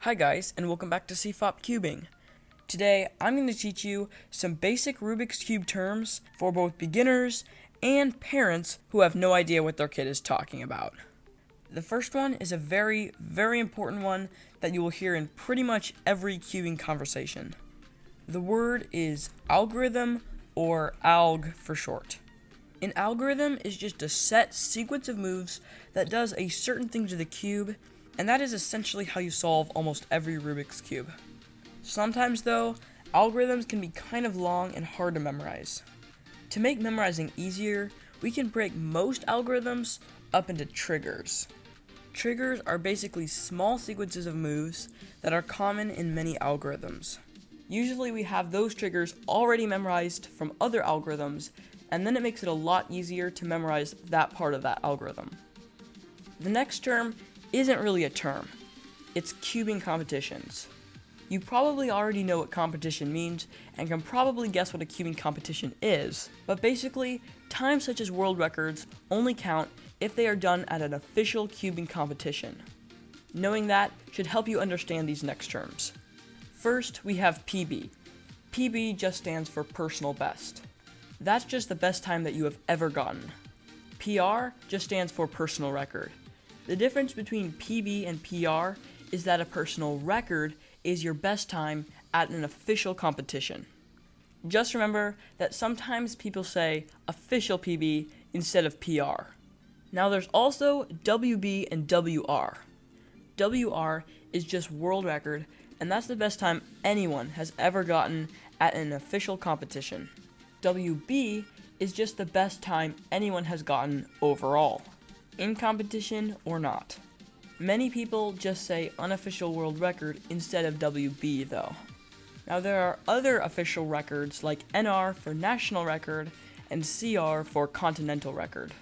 Hi guys, and welcome back to CFOP Cubing. Today, I'm going to teach you some basic Rubik's Cube terms for both beginners and parents who have no idea what their kid is talking about. The first one is a very, very important one that you will hear in pretty much every cubing conversation. The word is algorithm, or alg for short. An algorithm is just a set sequence of moves that does a certain thing to the cube, and that is essentially how you solve almost every Rubik's Cube. Sometimes though, algorithms can be kind of long and hard to memorize. To make memorizing easier, we can break most algorithms up into triggers. Triggers are basically small sequences of moves that are common in many algorithms. Usually we have those triggers already memorized from other algorithms, and then it makes it a lot easier to memorize that part of that algorithm. The next term isn't really a term. It's cubing competitions. You probably already know what competition means and can probably guess what a cubing competition is, but basically, times such as world records only count if they are done at an official cubing competition. Knowing that should help you understand these next terms. First, we have PB. PB just stands for personal best. That's just the best time that you have ever gotten. PR just stands for personal record. The difference between PB and PR is that a personal record is your best time at an official competition. Just remember that sometimes people say official PB instead of PR. Now there's also WB and WR. WR is just world record, and that's the best time anyone has ever gotten at an official competition. WB is just the best time anyone has gotten overall, in competition or not. Many people just say unofficial world record instead of WB though. Now there are other official records like NR for national record and CR for continental record.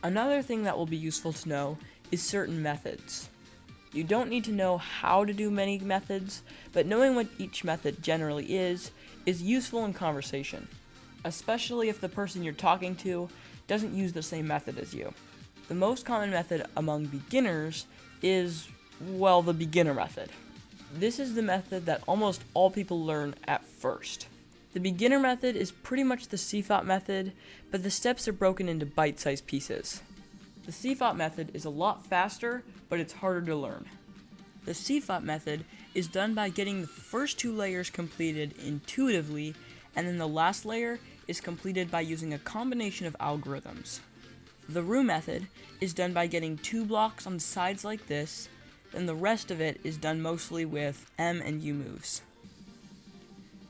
Another thing that will be useful to know is certain methods. You don't need to know how to do many methods, but knowing what each method generally is useful in conversation, especially if the person you're talking to doesn't use the same method as you. The most common method among beginners is, well, the beginner method. This is the method that almost all people learn at first. The beginner method is pretty much the CFOP method, but the steps are broken into bite-sized pieces. The CFOP method is a lot faster, but it's harder to learn. The CFOP method is done by getting the first two layers completed intuitively, and then the last layer is completed by using a combination of algorithms. The RU method is done by getting two blocks on the sides like this, then the rest of it is done mostly with M and U moves.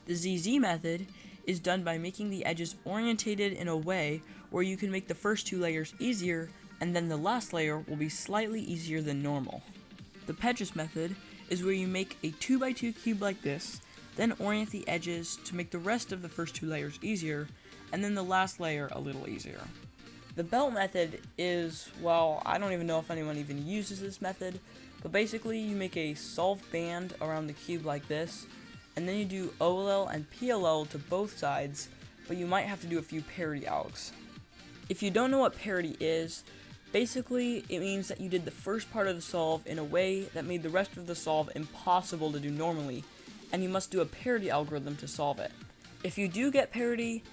The ZZ method is done by making the edges orientated in a way where you can make the first two layers easier, and then the last layer will be slightly easier than normal. The Petrus method is where you make a 2x2 cube like this, then orient the edges to make the rest of the first two layers easier, and then the last layer a little easier. The belt method is, well, I don't even know if anyone even uses this method, but basically you make a solved band around the cube like this, and then you do OLL and PLL to both sides, but you might have to do a few parity algs. If you don't know what parity is, basically it means that you did the first part of the solve in a way that made the rest of the solve impossible to do normally, and you must do a parity algorithm to solve it. If you do get parity,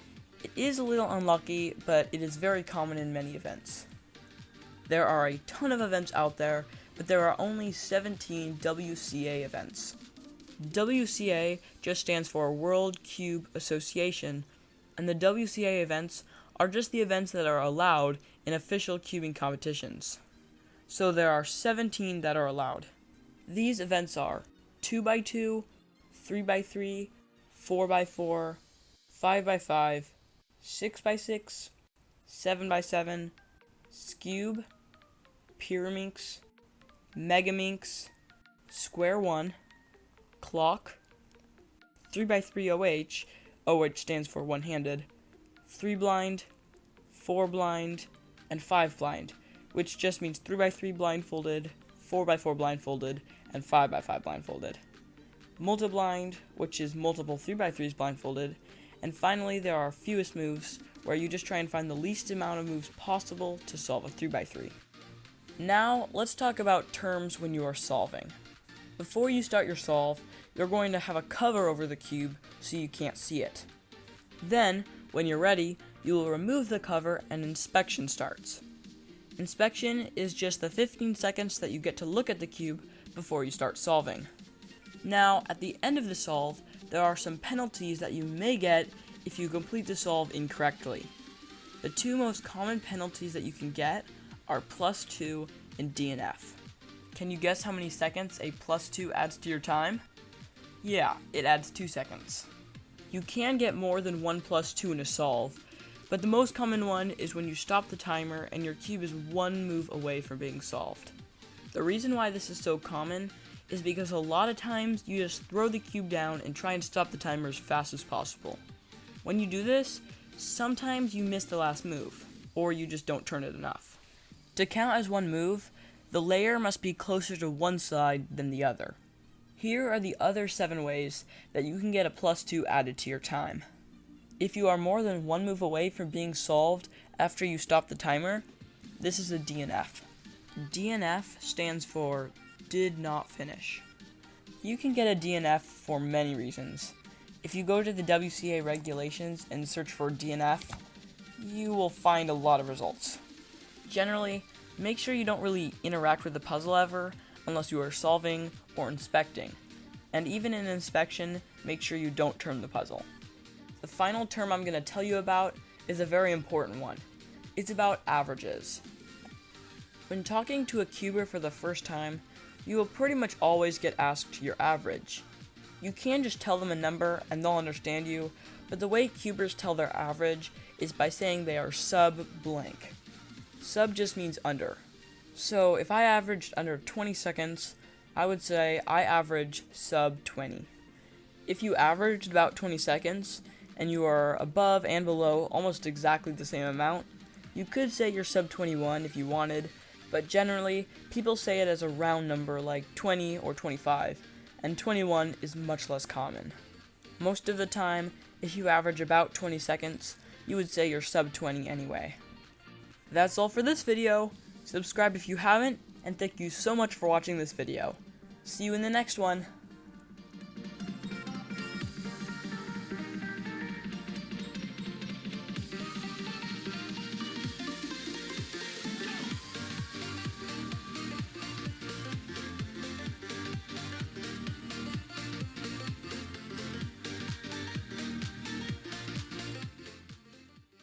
it is a little unlucky, but it is very common in many events. There are a ton of events out there, but there are only 17 WCA events. WCA just stands for World Cube Association, and the WCA events are just the events that are allowed in official cubing competitions. So there are 17 that are allowed. These events are 2x2, 3x3, 4x4, 5x5, 6x6, 7x7, Scube, Pyraminx, Megaminx, Square 1, Clock, 3x3 OH stands for one-handed, 3 blind, 4 blind, and 5 blind, which just means 3x3 blindfolded, 4x4 blindfolded, and 5x5 blindfolded. Multi-blind, which is multiple 3x3s blindfolded, and finally there are fewest moves, where you just try and find the least amount of moves possible to solve a 3x3. Now, let's talk about terms when you are solving. Before you start your solve, you're going to have a cover over the cube so you can't see it. Then, when you're ready, you will remove the cover and inspection starts. Inspection is just the 15 seconds that you get to look at the cube before you start solving. Now, at the end of the solve, there are some penalties that you may get if you complete the solve incorrectly. The two most common penalties that you can get are +2 and DNF. Can you guess how many seconds a +2 adds to your time? Yeah, it adds 2 seconds. You can get more than one +2 in a solve, but the most common one is when you stop the timer and your cube is one move away from being solved. The reason why this is so common is because a lot of times you just throw the cube down and try and stop the timer as fast as possible. When you do this, sometimes you miss the last move, or you just don't turn it enough. To count as one move, the layer must be closer to one side than the other. Here are the other 7 ways that you can get a +2 added to your time. If you are more than one move away from being solved after you stop the timer, this is a DNF. DNF stands for did not finish. You can get a DNF for many reasons. If you go to the WCA regulations and search for DNF, you will find a lot of results. Generally, make sure you don't really interact with the puzzle ever unless you are solving or inspecting. And even in inspection, make sure you don't turn the puzzle. The final term I'm going to tell you about is a very important one. It's about averages. When talking to a cuber for the first time, you will pretty much always get asked your average. You can just tell them a number and they'll understand you, but the way cubers tell their average is by saying they are sub blank. Sub just means under. So if I averaged under 20 seconds, I would say I average sub 20. If you averaged about 20 seconds, and you are above and below almost exactly the same amount, you could say you're sub 21 if you wanted, but generally, people say it as a round number like 20 or 25, and 21 is much less common. Most of the time, if you average about 20 seconds, you would say you're sub 20 anyway. That's all for this video. Subscribe if you haven't, and thank you so much for watching this video. See you in the next one.